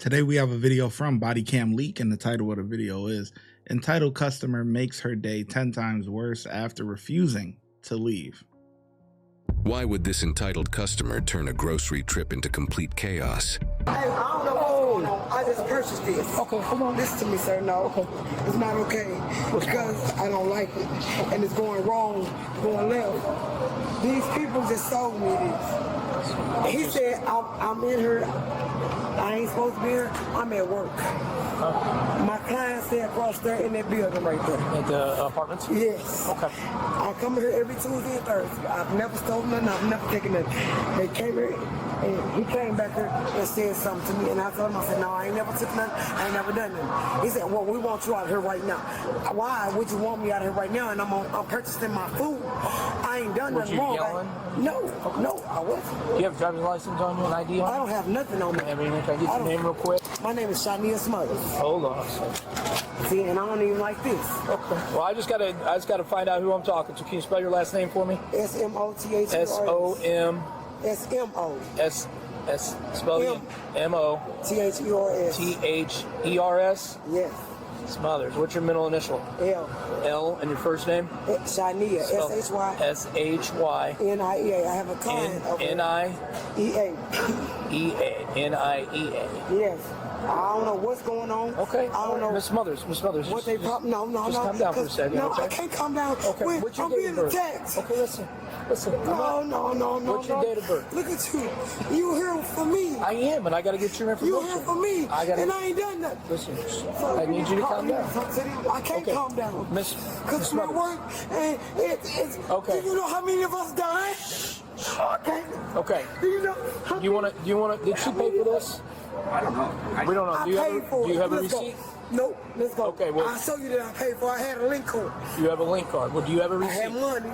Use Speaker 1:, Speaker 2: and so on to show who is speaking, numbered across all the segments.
Speaker 1: Today we have a video from Bodycam Leak, and the title of the video is entitled "Customer Makes Her Day 10 Times Worse After Refusing to Leave."
Speaker 2: Why would this entitled customer turn a grocery trip into complete chaos?
Speaker 3: Hey, I don't know what's going on. I just purchased this.
Speaker 4: Okay, come on.
Speaker 3: Listen to me, sir. No,
Speaker 4: Okay.
Speaker 3: it's not okay because I don't like it. And it's going wrong, going left. These people just sold me this. He said, I'm in here. I ain't supposed to be here. I'm at work. My client stay across there in that building right there.
Speaker 4: At the apartments?
Speaker 3: Yes.
Speaker 4: Okay.
Speaker 3: I come here every Tuesday and Thursday. I've never stolen nothing. I've never taken nothing. They came here and he came back here and said something to me, and I told him, I said, no, I ain't never took nothing. I ain't never done nothing. He said, well, we want you out here right now. Why would you want me out here right now? And I'm purchasing my food. I ain't done nothing wrong. No, I wasn't.
Speaker 4: Do you have a driver's license on you, an ID on you?
Speaker 3: I don't have nothing on me.
Speaker 4: Can I get your name real quick?
Speaker 3: My name is ShyGotEm Smothers.
Speaker 4: Hold on.
Speaker 3: See, and I don't even like this.
Speaker 4: Okay. Well, I just gotta find out who I'm talking to. Can you spell your last name for me?
Speaker 3: SMOTHERS.
Speaker 4: SOM.
Speaker 3: SMO.
Speaker 4: Spell it. MO.
Speaker 3: THERS.
Speaker 4: THERS.
Speaker 3: Yes.
Speaker 4: Smothers. What's your middle initial?
Speaker 3: L.
Speaker 4: L and your first name?
Speaker 3: ShyNIA.
Speaker 4: SHY.
Speaker 3: NIEA. I have a client.
Speaker 4: NIEA.
Speaker 3: NIEA. Yes. I don't know what's going on.
Speaker 4: Okay.
Speaker 3: I don't know.
Speaker 4: Miss Smothers.
Speaker 3: What they pop? No.
Speaker 4: Just calm down for a second.
Speaker 3: No,
Speaker 4: okay?
Speaker 3: I can't calm down.
Speaker 4: Okay.
Speaker 3: Wait,
Speaker 4: What's your
Speaker 3: I'm
Speaker 4: date
Speaker 3: being
Speaker 4: of birth?
Speaker 3: attacked.
Speaker 4: Okay, listen.
Speaker 3: No.
Speaker 4: What's your date of birth?
Speaker 3: Look at you. You here for me.
Speaker 4: I am, and I got to get your information.
Speaker 3: You here for me. And I ain't done nothing.
Speaker 4: Listen,
Speaker 3: So
Speaker 4: I need you to calm down.
Speaker 3: I can't calm down.
Speaker 4: Miss
Speaker 3: Because my
Speaker 4: Smothers.
Speaker 3: work, and it's,
Speaker 4: Okay.
Speaker 3: do you know how many of us died? Okay.
Speaker 4: Okay.
Speaker 3: Do you know?
Speaker 4: Do you want to, did she pay for this?
Speaker 5: I don't know.
Speaker 4: We don't know.
Speaker 3: I
Speaker 4: Do you
Speaker 3: paid for it.
Speaker 4: do you have a
Speaker 3: Let's go.
Speaker 4: receipt?
Speaker 3: Nope. Let's go.
Speaker 4: Okay, well-
Speaker 3: I'll show you that I paid for it. I had a link code.
Speaker 4: You have a link card. Well, do you have a
Speaker 3: I had
Speaker 4: receipt?
Speaker 3: money.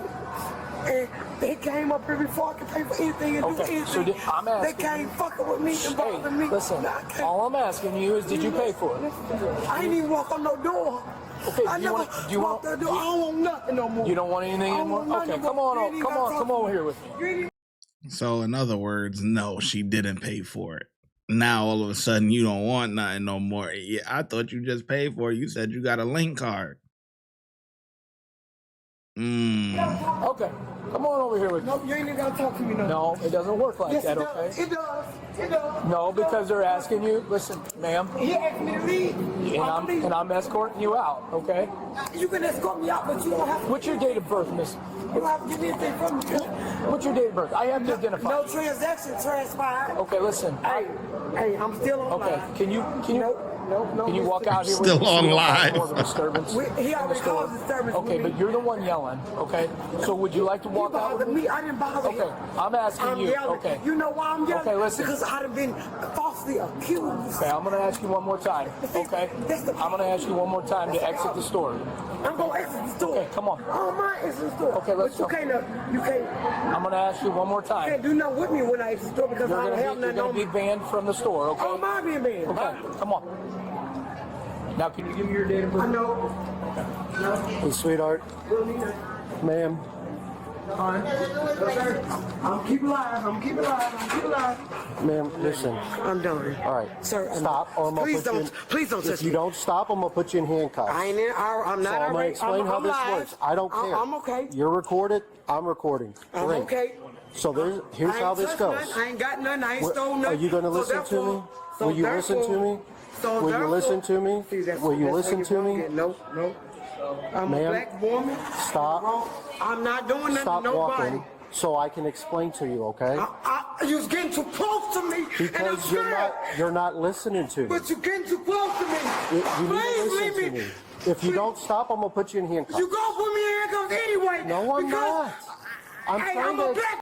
Speaker 3: And they came up here before I could pay for anything and do
Speaker 4: Okay,
Speaker 3: anything.
Speaker 4: so I'm asking
Speaker 3: they came fucking with me and bothering me.
Speaker 4: Hey, listen,
Speaker 3: Nah, I can't.
Speaker 4: all I'm asking you is, did you pay for it?
Speaker 3: I ain't even walk on no door.
Speaker 4: Okay,
Speaker 3: I
Speaker 4: do you
Speaker 3: never
Speaker 4: want to,
Speaker 3: walked that door. I don't want nothing no more.
Speaker 4: you don't want anything
Speaker 3: I don't
Speaker 4: anymore?
Speaker 3: want nothing
Speaker 4: Okay, come on, come over here with me.
Speaker 3: You ain't even
Speaker 1: So in other words, no, she didn't pay for it. Now all of a sudden you don't want nothing no more. Yeah, I thought you just paid for it. You said you got a link card.
Speaker 4: Okay, come on over here with me.
Speaker 3: No, you ain't even gotta talk to me no.
Speaker 4: No, it doesn't work like
Speaker 3: Yes,
Speaker 4: that,
Speaker 3: it does.
Speaker 4: okay?
Speaker 3: It does. It does.
Speaker 4: No, because they're asking you, listen, ma'am,
Speaker 3: He asked me to leave.
Speaker 4: and I'm escorting you out, okay?
Speaker 3: You can escort me out, but you don't have to.
Speaker 4: What's your date of birth, miss?
Speaker 3: You don't have to give me anything from me.
Speaker 4: What's your date of birth? I have to identify.
Speaker 3: No transaction transpired.
Speaker 4: Okay, listen.
Speaker 3: Hey, I'm still on
Speaker 4: Okay,
Speaker 3: live.
Speaker 4: can you
Speaker 3: No.
Speaker 4: can you walk out here
Speaker 1: Still
Speaker 4: with me?
Speaker 1: on live.
Speaker 4: More of a disturbance.
Speaker 3: He already caused disturbance.
Speaker 4: Okay,
Speaker 3: with
Speaker 4: but
Speaker 3: me.
Speaker 4: you're the one yelling. Okay, so would you like to
Speaker 3: He
Speaker 4: walk out
Speaker 3: bothered
Speaker 4: with me?
Speaker 3: me. I didn't bother
Speaker 4: Okay,
Speaker 3: him.
Speaker 4: I'm asking
Speaker 3: I'm
Speaker 4: you.
Speaker 3: yelling.
Speaker 4: Okay.
Speaker 3: You know why I'm yelling?
Speaker 4: Okay, listen.
Speaker 3: Because I'd have been falsely accused.
Speaker 4: Okay, I'm gonna ask you one more time. Okay, I'm gonna ask you one more time to exit the store.
Speaker 3: I'm gonna exit the store.
Speaker 4: Okay, come on.
Speaker 3: I don't mind exiting the store.
Speaker 4: Okay, let's
Speaker 3: but
Speaker 4: go.
Speaker 3: You can't
Speaker 4: I'm gonna ask you one more time.
Speaker 3: do nothing with me when I exit the store because I don't have
Speaker 4: You're
Speaker 3: nothing
Speaker 4: gonna
Speaker 3: on
Speaker 4: be
Speaker 3: me.
Speaker 4: banned from the store.
Speaker 3: I
Speaker 4: Okay.
Speaker 3: don't mind being banned.
Speaker 4: Okay, come on. Now, can you give me your date of birth?
Speaker 3: I know.
Speaker 4: Hey, sweetheart, ma'am.
Speaker 3: I'm keep alive.
Speaker 4: Ma'am, listen.
Speaker 3: I'm done.
Speaker 4: All right.
Speaker 3: Sir,
Speaker 4: Stop, or I'm gonna
Speaker 3: please
Speaker 4: put you in.
Speaker 3: Please don't touch
Speaker 4: If you
Speaker 3: me.
Speaker 4: don't stop, I'm gonna put you in handcuffs.
Speaker 3: I ain't in. I'm not.
Speaker 4: So I'm gonna explain how this works. I don't care.
Speaker 3: I'm okay.
Speaker 4: You're recorded. I'm recording.
Speaker 3: I'm
Speaker 4: Great.
Speaker 3: okay.
Speaker 4: So here's
Speaker 3: I
Speaker 4: how
Speaker 3: ain't
Speaker 4: this
Speaker 3: touched
Speaker 4: goes.
Speaker 3: nothing. I ain't got nothing. I ain't stole nothing.
Speaker 4: Are you going to listen to me? Will you listen to me? Will you listen to me? Will you listen to me?
Speaker 3: No. I'm a
Speaker 4: Ma'am,
Speaker 3: black woman.
Speaker 4: stop.
Speaker 3: I'm not doing nothing
Speaker 4: Stop
Speaker 3: to nobody.
Speaker 4: walking so I can explain to you, okay?
Speaker 3: You was getting too close to me. and I'm
Speaker 4: Because
Speaker 3: scared.
Speaker 4: you're not listening to me.
Speaker 3: But you're getting too close to me.
Speaker 4: You need
Speaker 3: Please
Speaker 4: to
Speaker 3: leave
Speaker 4: listen to me. If you don't stop, I'm gonna put you in handcuffs.
Speaker 3: You gonna put me in handcuffs anyway.
Speaker 4: No, I'm not. I'm
Speaker 3: Hey,
Speaker 4: trying
Speaker 3: I'm a
Speaker 4: to.
Speaker 3: black.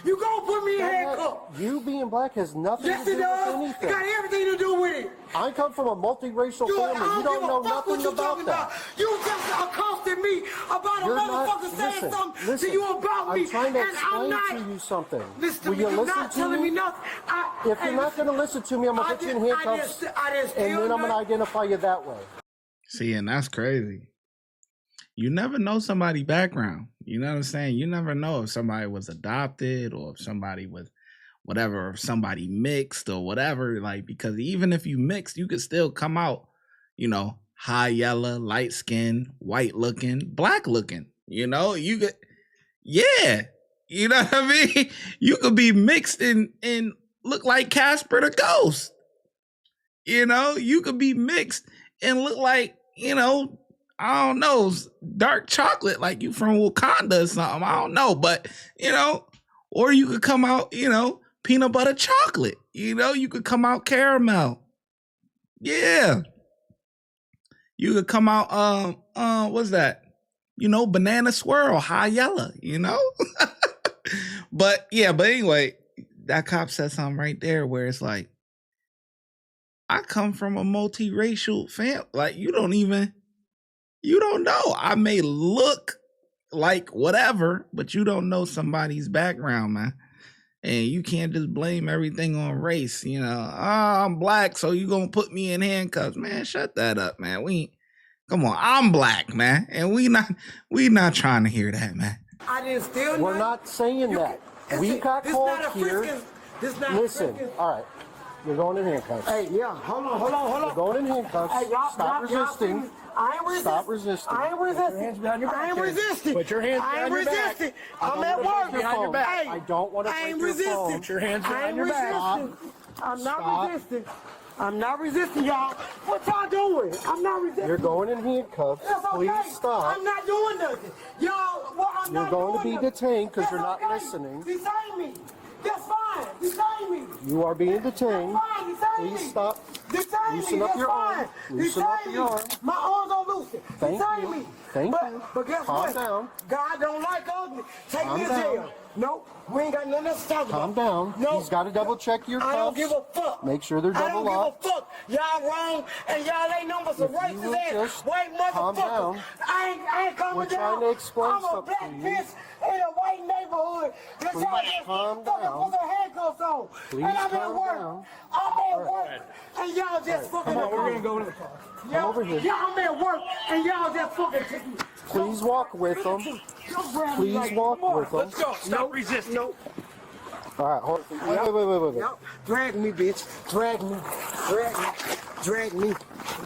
Speaker 3: You gonna put me in handcuffs.
Speaker 4: You being black has nothing
Speaker 3: Yes,
Speaker 4: to
Speaker 3: it
Speaker 4: do with
Speaker 3: does. It
Speaker 4: anything.
Speaker 3: got everything to do with it.
Speaker 4: I come from a multiracial family. You don't know nothing about that.
Speaker 3: You just accosted me about
Speaker 4: You're
Speaker 3: a motherfucker
Speaker 4: not,
Speaker 3: saying something
Speaker 4: listen,
Speaker 3: to you about me.
Speaker 4: I'm trying to
Speaker 3: and I'm
Speaker 4: explain
Speaker 3: not.
Speaker 4: to you something.
Speaker 3: Listen to
Speaker 4: Will
Speaker 3: me.
Speaker 4: you
Speaker 3: You're
Speaker 4: listen
Speaker 3: not
Speaker 4: to
Speaker 3: telling me
Speaker 4: me?
Speaker 3: nothing.
Speaker 4: If you're not going to listen to me, I'm going to put you in handcuffs,
Speaker 3: I didn't steal
Speaker 4: and then I'm going to
Speaker 3: nothing.
Speaker 4: identify you that way.
Speaker 1: See, and that's crazy. You never know somebody's background. You know what I'm saying? You never know if somebody was adopted or if somebody was whatever, if somebody mixed or whatever, like, because even if you mixed, you could still come out, you know, high yellow, light skin, white looking, black looking, you know, you could, yeah, you know what I mean? You could be mixed and look like Casper the Ghost. You know, you could be mixed and look like, you know, I don't know, dark chocolate, like you from Wakanda or something. I don't know, but, you know, or you could come out, you know, peanut butter chocolate. You know, you could come out caramel. Yeah. You could come out, what's that? You know, banana swirl, high yellow, you know? But anyway, that cop said something right there where it's like, I come from a multiracial family. Like, you don't know. I may look like whatever, but you don't know somebody's background, man. And you can't just blame everything on race, you know. Oh, I'm black, so you gonna put me in handcuffs. Man, shut that up, man. Come on, I'm black, man. And we not trying to hear that, man.
Speaker 3: I didn't steal.
Speaker 4: We're not saying that. We got called here. Listen, all right. You're going in handcuffs.
Speaker 3: Hey, yeah, hold on.
Speaker 4: You're going in handcuffs.
Speaker 3: Hey,
Speaker 4: Stop resisting.
Speaker 3: I ain't resisting.
Speaker 4: Stop resisting.
Speaker 3: I ain't resisting. I ain't resisting.
Speaker 4: Put your hands behind your back.
Speaker 3: I'm at work.
Speaker 4: Hey, I don't want to break your phone.
Speaker 3: Put your hands behind your back. I'm not resisting. I'm not resisting, y'all. What y'all doing? I'm not resisting.
Speaker 4: You're going in handcuffs.
Speaker 3: Okay.
Speaker 4: Please stop.
Speaker 3: I'm not doing nothing. Y'all, I'm
Speaker 4: You're
Speaker 3: not
Speaker 4: going to be
Speaker 3: nothing.
Speaker 4: detained because you're not
Speaker 3: Okay.
Speaker 4: listening.
Speaker 3: Detain me. That's fine. Detain me.
Speaker 4: You are being detained.
Speaker 3: That's fine. Detain me.
Speaker 4: Please stop.
Speaker 3: Detain me.
Speaker 4: Loosen up
Speaker 3: That's
Speaker 4: your
Speaker 3: fine.
Speaker 4: arm. Loosen up
Speaker 3: Detain
Speaker 4: your
Speaker 3: me.
Speaker 4: arm.
Speaker 3: My arms are loosened.
Speaker 4: Thank
Speaker 3: Detain
Speaker 4: you.
Speaker 3: me.
Speaker 4: Thank you.
Speaker 3: But guess
Speaker 4: Calm
Speaker 3: what?
Speaker 4: down.
Speaker 3: God don't like ugly. Take
Speaker 4: Calm
Speaker 3: me to
Speaker 4: down.
Speaker 3: jail. Nope. We ain't got nothing else to talk
Speaker 4: Calm
Speaker 3: about.
Speaker 4: down.
Speaker 3: No.
Speaker 4: He's got to double check your cuffs.
Speaker 3: I don't give a fuck.
Speaker 4: Make sure they're double locked.
Speaker 3: I don't give a fuck. Y'all wrong, and y'all ain't number some
Speaker 4: If you will
Speaker 3: racist ass
Speaker 4: just
Speaker 3: white
Speaker 4: calm
Speaker 3: motherfuckers.
Speaker 4: down.
Speaker 3: I ain't coming
Speaker 4: We're
Speaker 3: down.
Speaker 4: trying to explain
Speaker 3: I'm a
Speaker 4: something
Speaker 3: black
Speaker 4: to you.
Speaker 3: bitch in a white neighborhood. That
Speaker 4: Please
Speaker 3: y'all just
Speaker 4: calm
Speaker 3: fucking
Speaker 4: down.
Speaker 3: put their handcuffs on.
Speaker 4: Please
Speaker 3: and I'm at
Speaker 4: calm
Speaker 3: work.
Speaker 4: down.
Speaker 3: I'm at work. And y'all just fucking.
Speaker 4: Come on,
Speaker 3: we're
Speaker 4: gonna
Speaker 3: go to the car.
Speaker 4: Come over here.
Speaker 3: Yeah, I'm at work, and y'all just fucking.
Speaker 4: Please walk with them. Please walk with them.
Speaker 3: Let's go. Stop resisting. Nope.
Speaker 4: All right, hold on. Wait.
Speaker 3: Yep. Drag me, bitch. Drag me. Drag me.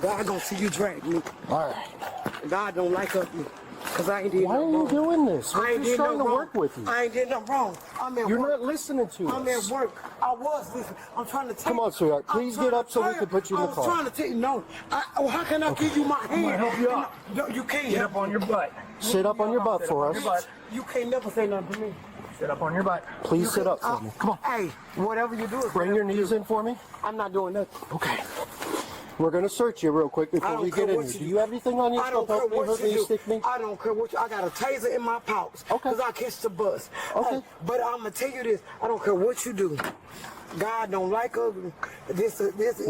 Speaker 3: God gonna see you drag me.
Speaker 4: All right.
Speaker 3: God don't like ugly. Cause I ain't did
Speaker 4: Why are
Speaker 3: nothing
Speaker 4: you
Speaker 3: wrong.
Speaker 4: doing this?
Speaker 3: I
Speaker 4: We're
Speaker 3: ain't
Speaker 4: just
Speaker 3: did
Speaker 4: trying
Speaker 3: nothing
Speaker 4: to
Speaker 3: wrong.
Speaker 4: work with you.
Speaker 3: I ain't did nothing wrong. I'm at
Speaker 4: You're
Speaker 3: work.
Speaker 4: not listening to
Speaker 3: I'm
Speaker 4: us.
Speaker 3: at work. I was listening. I'm trying to tell you.
Speaker 4: Come on, sweetheart. Please get up so we can put you in the car.
Speaker 3: I was trying to tell you. No. How can I give you my hand? I'm gonna help you out. No, you can't.
Speaker 5: Get up on your butt.
Speaker 4: Sit up on your butt for us.
Speaker 3: You can't never say nothing to me.
Speaker 5: Sit up on your butt.
Speaker 4: Please sit up for me. Come on.
Speaker 3: Hey, whatever you do is
Speaker 4: Bring your knees in for me.
Speaker 3: I'm not doing nothing.
Speaker 4: Okay. We're going to search you real quick
Speaker 3: I
Speaker 4: before
Speaker 3: don't
Speaker 4: we
Speaker 3: care
Speaker 4: get in
Speaker 3: what
Speaker 4: here.
Speaker 3: you
Speaker 4: Do
Speaker 3: do.
Speaker 4: you have anything on you?
Speaker 3: I don't care
Speaker 4: Help me,
Speaker 3: what
Speaker 4: hurt
Speaker 3: you
Speaker 4: me,
Speaker 3: do.
Speaker 4: stick me?
Speaker 3: I don't care what you. I got a taser in my pouch.
Speaker 4: Okay.
Speaker 3: Because I catch the bus.
Speaker 4: Okay.
Speaker 3: Hey, but I'm going to tell you this. I don't care what you do. God don't like ugly.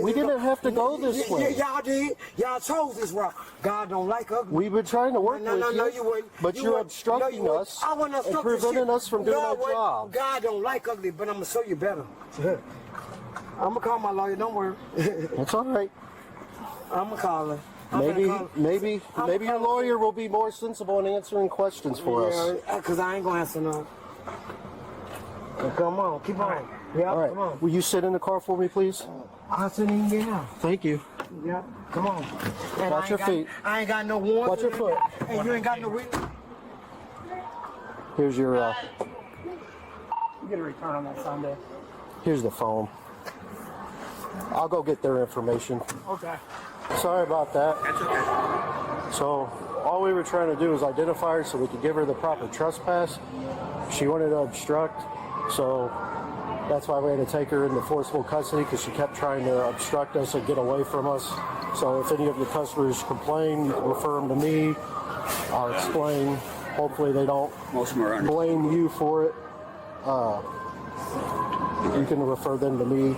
Speaker 4: We didn't have to go this way.
Speaker 3: Y'all did. Y'all chose this route. God don't like ugly.
Speaker 4: We've been trying to work with
Speaker 3: No,
Speaker 4: you,
Speaker 3: you wouldn't.
Speaker 4: but
Speaker 3: You
Speaker 4: you're
Speaker 3: wouldn't.
Speaker 4: obstructing
Speaker 3: No, you
Speaker 4: us
Speaker 3: I wasn't
Speaker 4: and
Speaker 3: obstructing
Speaker 4: preventing
Speaker 3: shit.
Speaker 4: us from doing
Speaker 3: No,
Speaker 4: our
Speaker 3: wait.
Speaker 4: job.
Speaker 3: God don't like ugly, but I'm going to show you better. I'm going to call my lawyer. Don't worry.
Speaker 4: That's all right.
Speaker 3: I'm going to call her.
Speaker 4: Maybe your lawyer will be more sensible in answering questions for us.
Speaker 3: Yeah, because I ain't going to answer none. Come on, keep on. Yeah,
Speaker 4: All right.
Speaker 3: come on.
Speaker 4: Will you sit in the car for me, please?
Speaker 3: I'll sit in here now.
Speaker 4: Thank you.
Speaker 3: Yeah, come on. And
Speaker 4: Watch your feet.
Speaker 3: I ain't got no warrants.
Speaker 4: Watch your foot.
Speaker 3: And you ain't got no written.
Speaker 4: Here's your
Speaker 5: You get a return on that Sunday.
Speaker 4: here's the phone. I'll go get their information.
Speaker 5: Okay.
Speaker 4: Sorry about that.
Speaker 5: That's okay.
Speaker 4: So all we were trying to do was identify her so we could give her the proper trespass. She wanted to obstruct, so that's why we had to take her into forcible custody, because she kept trying to obstruct us and get away from us. So if any of your customers complain, you can refer them to me. I'll explain. Hopefully they don't blame you for it. You can refer them to me.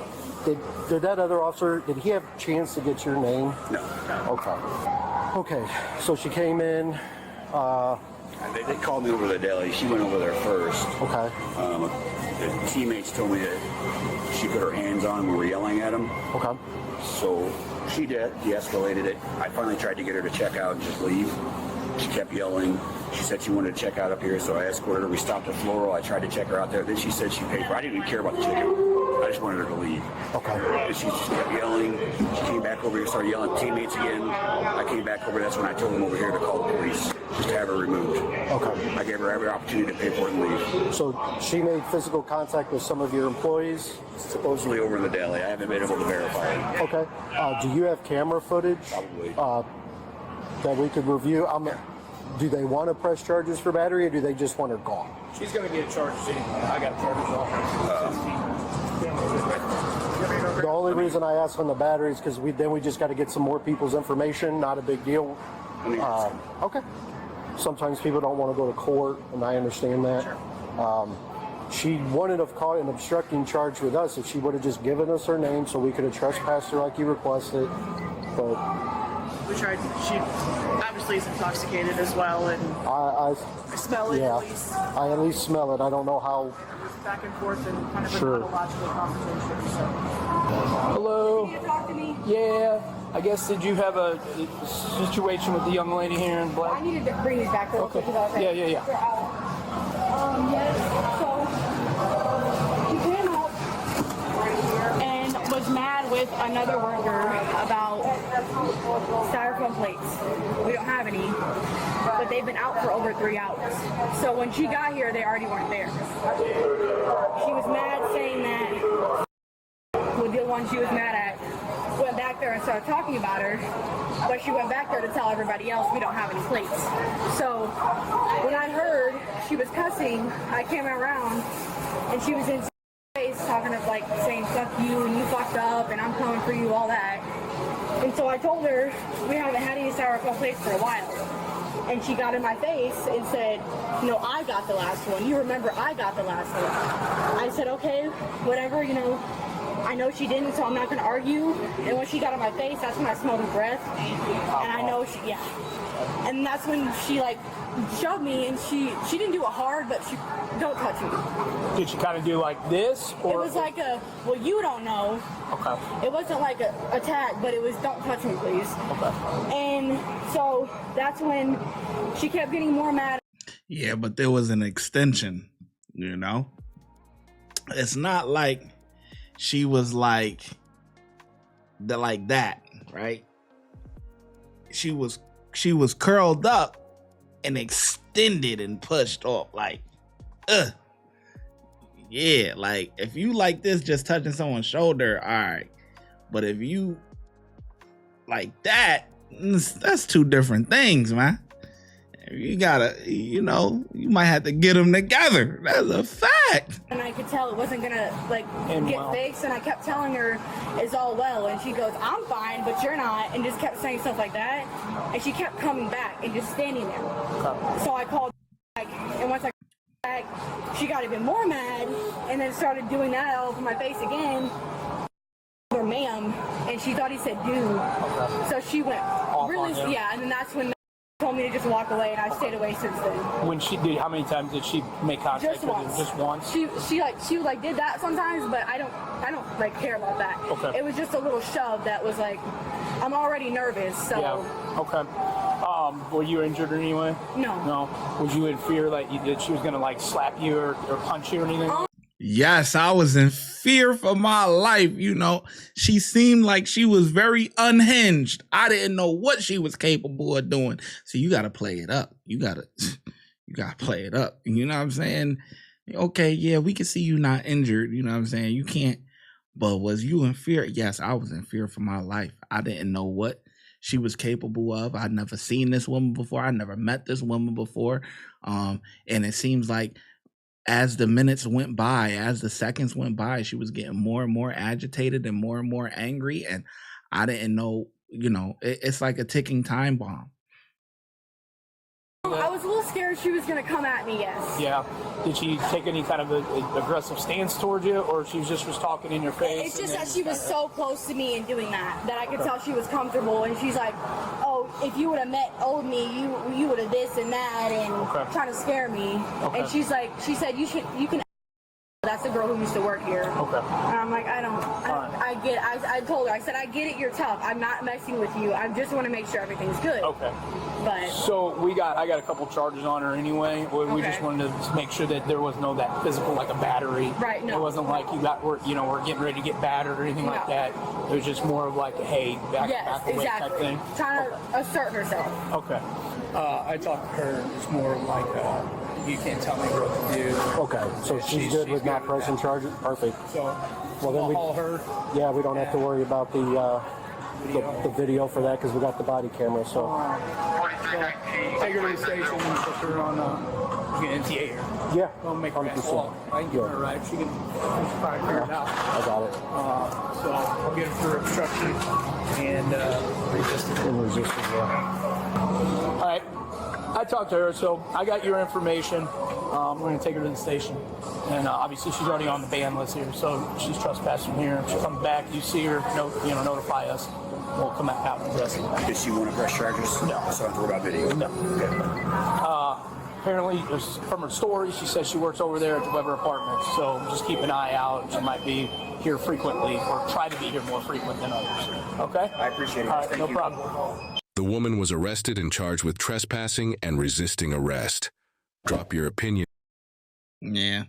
Speaker 4: Did that other officer, did he have a chance to get your name?
Speaker 6: No.
Speaker 4: Okay, so she came in.
Speaker 6: They called me over to the deli. She went over there first.
Speaker 4: Okay.
Speaker 6: The teammates told me that she put her hands on when we were yelling at them.
Speaker 4: Okay.
Speaker 6: So she de-escalated it. I finally tried to get her to check out and just leave. She kept yelling. She said she wanted to check out up here, so I escorted her. We stopped at Floral. I tried to check her out there. Then she said she paid for it. I didn't even care about the chicken. I just wanted her to leave.
Speaker 4: Okay.
Speaker 6: And she just kept yelling. She came back over here, started yelling at teammates again. I came back over. That's when I told them over here to call the police, just to have her removed.
Speaker 4: Okay.
Speaker 6: I gave her every opportunity to pay for it and leave.
Speaker 4: So she made physical contact with some of your employees?
Speaker 6: Supposedly over in the deli. I haven't been able to verify it.
Speaker 4: Okay. Do you have camera footage?
Speaker 6: Probably.
Speaker 4: That we could review? Do they want to press charges for battery, or do they just want her gone?
Speaker 5: She's going to get charged anyway. I got charges off.
Speaker 4: The only reason I ask on the battery is because we just got to get some more people's information. Not a big deal. Okay. Sometimes people don't want to go to court, and I understand that. Sure. She wouldn't have caught an obstructing charge with us if she would have just given us her name, so we could have trespassed her like you requested. But
Speaker 7: we tried. She obviously is intoxicated as well, and
Speaker 4: I
Speaker 7: smell it.
Speaker 4: Yeah,
Speaker 7: at least.
Speaker 4: I at least smell it. I don't know how.
Speaker 7: Back and forth and kind of
Speaker 4: Sure.
Speaker 7: a monological conversation. So.
Speaker 5: Hello.
Speaker 7: Can you talk to me?
Speaker 5: Yeah. I guess, did you have a situation with the young lady here in black?
Speaker 8: I needed to bring these back real quick.
Speaker 5: Yeah.
Speaker 8: Yes. So she came up and was mad with another worker about styrofoam plates. We don't have any, but they've been out for over 3 hours. So when she got here, they already weren't there. She was mad, saying that with the one she was mad at went back there and started talking about her, but she went back there to tell everybody else we don't have any plates. So when I heard she was cussing, I came around and she was in face talking of like saying fuck you and you fucked up and I'm coming for you, all that. And so I told her we haven't had any styrofoam plates for a while. And she got in my face and said, no, I got the last one. You remember I got the last one. I said, okay, whatever, you know. I know she didn't, so I'm not going to argue. And when she got in my face, that's when I smelled her breath. And I know she, yeah. And that's when she, like, shoved me, and she didn't do it hard, but she, don't touch me.
Speaker 5: Did she kind of do like this? Or?
Speaker 8: It was like a, well, you don't know.
Speaker 5: Okay.
Speaker 8: It wasn't like a attack, but it was, don't touch me, please.
Speaker 5: Okay.
Speaker 8: And so that's when she kept getting more mad.
Speaker 1: Yeah, but there was an extension, you know? It's not like she was like that, right? She was curled up and extended and pushed off, like, yeah, like if you like this, just touching someone's shoulder, all right. But if you like that, that's two different things, man. You gotta, you know, you might have to get them together. That's a fact.
Speaker 8: And I could tell it wasn't gonna get fixed, and I kept telling her it's all well, and she goes, I'm fine, but you're not, and just kept saying stuff like that. And she kept coming back and just standing there. So I called back, and once I called back, she got even more mad, and then started doing that all over my face again. Or ma'am, and she thought he said dude. So she went really, yeah, and then that's when told me to just walk away, and I stayed away since then.
Speaker 5: When she did, how many times did she make contact
Speaker 8: just
Speaker 5: with
Speaker 8: once.
Speaker 5: you? Just once.
Speaker 8: She did that sometimes, but I don't like care about that.
Speaker 5: Okay.
Speaker 8: It was just a little shove that was like, I'm already nervous, so.
Speaker 5: Yeah. Okay. Were you injured or anyway?
Speaker 8: No.
Speaker 5: No. Was you in fear that she was gonna like slap you or punch you or anything?
Speaker 1: Yes, I was in fear for my life. You know, she seemed like she was very unhinged. I didn't know what she was capable of doing. So you got to play it up. You got to play it up. You know what I'm saying? Okay, yeah, we can see you not injured. You know what I'm saying? You can't. But was you in fear? Yes, I was in fear for my life. I didn't know what she was capable of. I'd never seen this woman before. I never met this woman before. And it seems like as the minutes went by, as the seconds went by, she was getting more and more agitated and more angry. And I didn't know, you know, it's like a ticking time bomb.
Speaker 8: I was a little scared she was going to come at me, yes.
Speaker 5: Yeah. Did she take any kind of a aggressive stance towards you, or she just was talking in your face?
Speaker 8: It's just that she was so close to me and doing that I could tell she was comfortable, and she's like, oh, if you would have met old me, you would have this and that, and trying to scare me.
Speaker 5: Okay.
Speaker 8: And she said, you can. That's the girl who used to work here.
Speaker 5: Okay.
Speaker 8: And I'm like, I I told her, I said, I get it, you're tough. I'm not messing with you. I just want to make sure everything's good.
Speaker 5: Okay.
Speaker 8: But
Speaker 5: So I got a couple charges on her anyway. We just wanted to make sure that there was no that physical, like a battery.
Speaker 8: Right, no.
Speaker 5: It wasn't like we're getting ready to get battered or anything like that. It was just more of like a, hey, back away type thing.
Speaker 8: Trying to assert herself.
Speaker 5: Okay. I talked to her. It's more like, you can't tell me what to do.
Speaker 4: Okay, so she's good with not pressing charges? Perfect.
Speaker 5: So,
Speaker 4: Well, then we
Speaker 5: call her.
Speaker 4: Yeah, we don't have to worry about the video for that because we got the body camera. So
Speaker 5: Take her to the station and put her on NTA her.
Speaker 4: yeah,
Speaker 5: Don't make her
Speaker 4: 100%.
Speaker 5: call. I can give her a ride. She can probably figure it out.
Speaker 4: I got it.
Speaker 5: So I'll get her through obstruction and resistance.
Speaker 4: And resistance, yeah.
Speaker 5: All right. I talked to her, so I got your information. We're going to take her to the station. And obviously she's already on the ban list here, so she's trespassing here. If she comes back, you see her, notify us. We'll come back out and arrest her.
Speaker 6: Did she want to press charges?
Speaker 5: No.
Speaker 6: So I'm about video.
Speaker 5: No. Apparently, from her story, she says she works over there at the Weber Apartments, so just keep an eye out. She might be here frequently or try to be here more frequent than others. Okay?
Speaker 6: I appreciate it.
Speaker 5: All right,
Speaker 6: Thank
Speaker 5: no
Speaker 6: you.
Speaker 5: problem.
Speaker 2: The woman was arrested and charged with trespassing and resisting arrest. Drop your opinion.
Speaker 1: Yeah.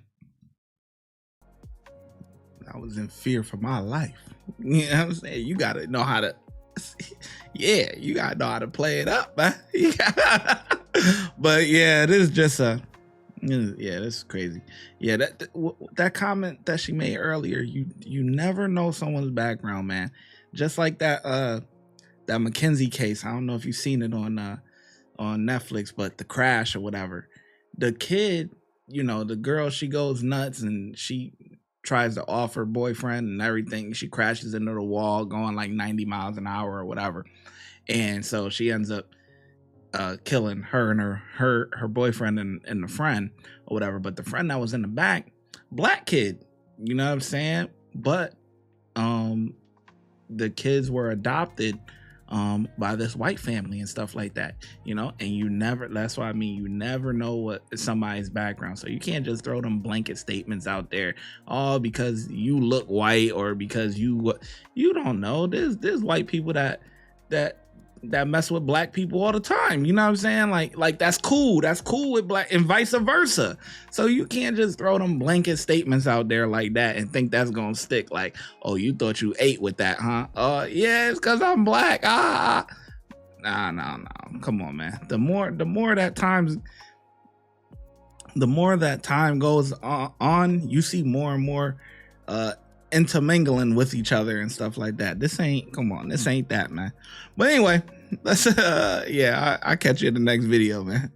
Speaker 1: I was in fear for my life. You know what I'm saying? You gotta know how to you gotta know how to play it up, man. But yeah, this is just this is crazy. Yeah, that comment that she made earlier, you never know someone's background, man. Just like that Mackenzie case. I don't know if you've seen it on Netflix, but The Crash or whatever. The kid, the girl, she goes nuts and she tries to off her boyfriend and everything. She crashes into the wall going like 90 miles an hour or whatever. And so she ends up killing her and her boyfriend and the friend or whatever. But the friend that was in the back, black kid, you know what I'm saying? But the kids were adopted by this white family and stuff like that, and that's what I mean. You never know what somebody's background. So you can't just throw them blanket statements out there, all because you look white or because you don't know. There's white people that mess with black people all the time. You know what I'm saying? Like that's cool. That's cool with black and vice versa. So you can't just throw them blanket statements out there like that and think that's gonna stick. Like, oh, you thought you ate with that, huh? Yeah, it's because I'm black. No. Come on, man. The more that time goes on, you see more and more intermingling with each other and stuff like that. This ain't that, man. But anyway, let's I'll catch you in the next video, man.